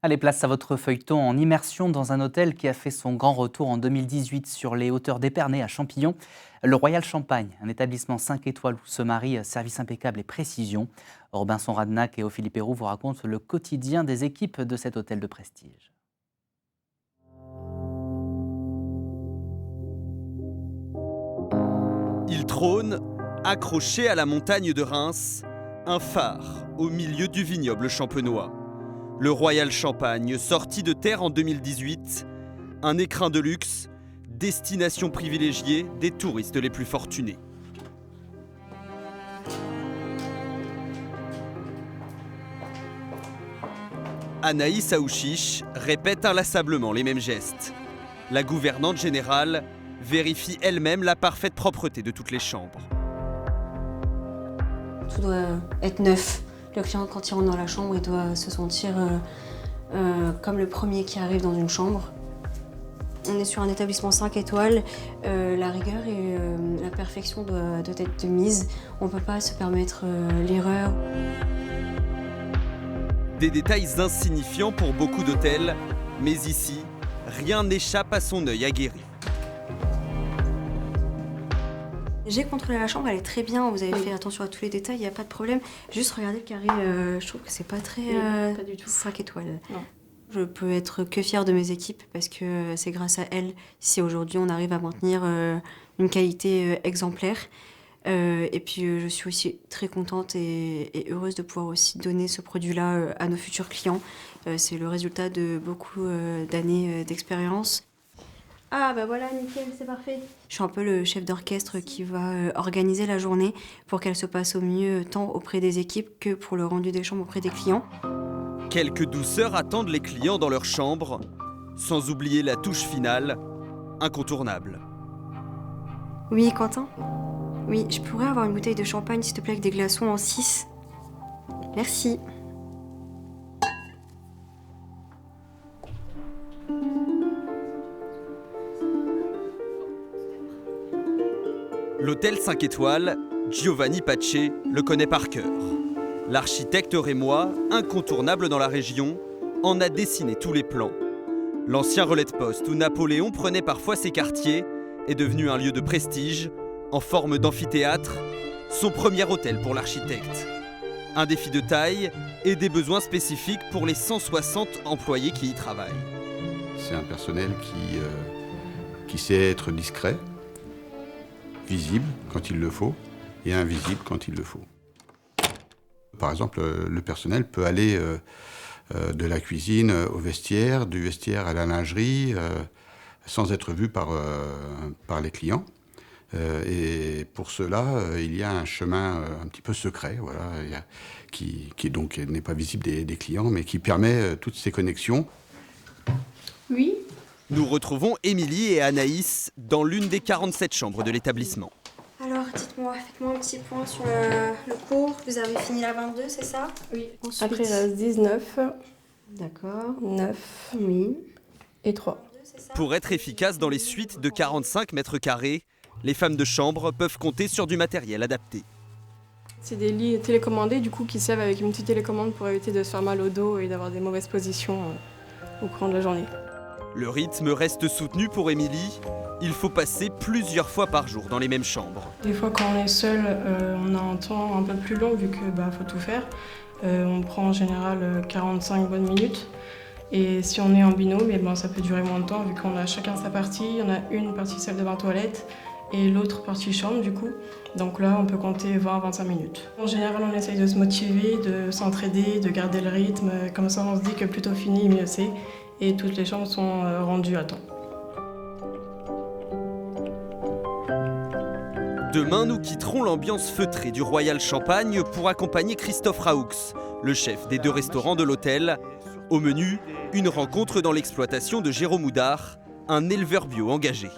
Allez, place à votre feuilleton en immersion dans un hôtel qui a fait son grand retour en 2018 sur les hauteurs d'Épernay à Champillon. Le Royal Champagne, un établissement 5 étoiles où se marient service impeccable et précision. Robinson Radnac et Ophélie Perroux vous racontent le quotidien des équipes de cet hôtel de prestige. Il trône, accroché à la montagne de Reims, un phare au milieu du vignoble champenois. Le Royal Champagne, sorti de terre en 2018, un écrin de luxe, destination privilégiée des touristes les plus fortunés. Anaïs Aouchiche répète inlassablement les mêmes gestes. La gouvernante générale vérifie elle-même la parfaite propreté de toutes les chambres. Tout doit être neuf. Le client, quand il rentre dans la chambre, il doit se sentir comme le premier qui arrive dans une chambre. On est sur un établissement 5 étoiles. La rigueur et la perfection doivent être de mise. On ne peut pas se permettre l'erreur. Des détails insignifiants pour beaucoup d'hôtels, mais ici, rien n'échappe à son œil aguerri. J'ai contrôlé la chambre, elle est très bien. Vous avez fait attention à tous les détails, il n'y a pas de problème. Juste regardez le carré, je trouve que c'est pas très pas du tout. 5 étoiles. Non. Je peux être que fière de mes équipes parce que c'est grâce à elles si aujourd'hui on arrive à maintenir une qualité exemplaire. Et puis je suis aussi très contente et heureuse de pouvoir aussi donner ce produit-là à nos futurs clients. C'est le résultat de beaucoup d'années d'expérience. Ah bah voilà, nickel, c'est parfait. Je suis un peu le chef d'orchestre qui va organiser la journée pour qu'elle se passe au mieux tant auprès des équipes que pour le rendu des chambres auprès des clients. Quelques douceurs attendent les clients dans leur chambre, sans oublier la touche finale, incontournable. Oui, Quentin ? Oui, je pourrais avoir une bouteille de champagne, s'il te plaît, avec des glaçons en 6. Merci. L'hôtel 5 étoiles, Giovanni Pace le connaît par cœur. L'architecte rémois, incontournable dans la région, en a dessiné tous les plans. L'ancien relais de poste où Napoléon prenait parfois ses quartiers est devenu un lieu de prestige, en forme d'amphithéâtre, son premier hôtel pour l'architecte. Un défi de taille et des besoins spécifiques pour les 160 employés qui y travaillent. C'est un personnel qui sait être discret, visible quand il le faut et invisible quand il le faut. Par exemple, le personnel peut aller de la cuisine au vestiaire, du vestiaire à la lingerie, sans être vu par les clients. Et pour cela, il y a un chemin un petit peu secret, voilà, qui donc n'est pas visible des clients, mais qui permet toutes ces connexions. Oui. Nous retrouvons Émilie et Anaïs dans l'une des 47 chambres de l'établissement. Alors, dites-moi, faites-moi un petit point sur le cours. Vous avez fini la 22, c'est ça ? Oui. Ensuite. Après, il reste 19, D'accord. 9 Oui. et 3. Pour être efficace dans les suites de 45 mètres carrés, les femmes de chambre peuvent compter sur du matériel adapté. C'est des lits télécommandés, du coup, qui servent avec une petite télécommande pour éviter de se faire mal au dos et d'avoir des mauvaises positions au courant de la journée. Le rythme reste soutenu pour Émilie. Il faut passer plusieurs fois par jour dans les mêmes chambres. Des fois, quand on est seul, on a un temps un peu plus long vu que faut tout faire. On prend en général 45 bonnes minutes. Et si on est en binôme, ça peut durer moins de temps vu qu'on a chacun sa partie. Il y en a une partie salle de bain-toilette et l'autre partie chambre du coup. Donc là, on peut compter 20-25 minutes. En général, on essaye de se motiver, de s'entraider, de garder le rythme. Comme ça, on se dit que plus tôt fini, mieux c'est. Et toutes les chambres sont rendues à temps. Demain, nous quitterons l'ambiance feutrée du Royal Champagne pour accompagner Christophe Raoux, le chef des 2 restaurants de l'hôtel. Au menu, une rencontre dans l'exploitation de Jérôme Houdard, un éleveur bio engagé.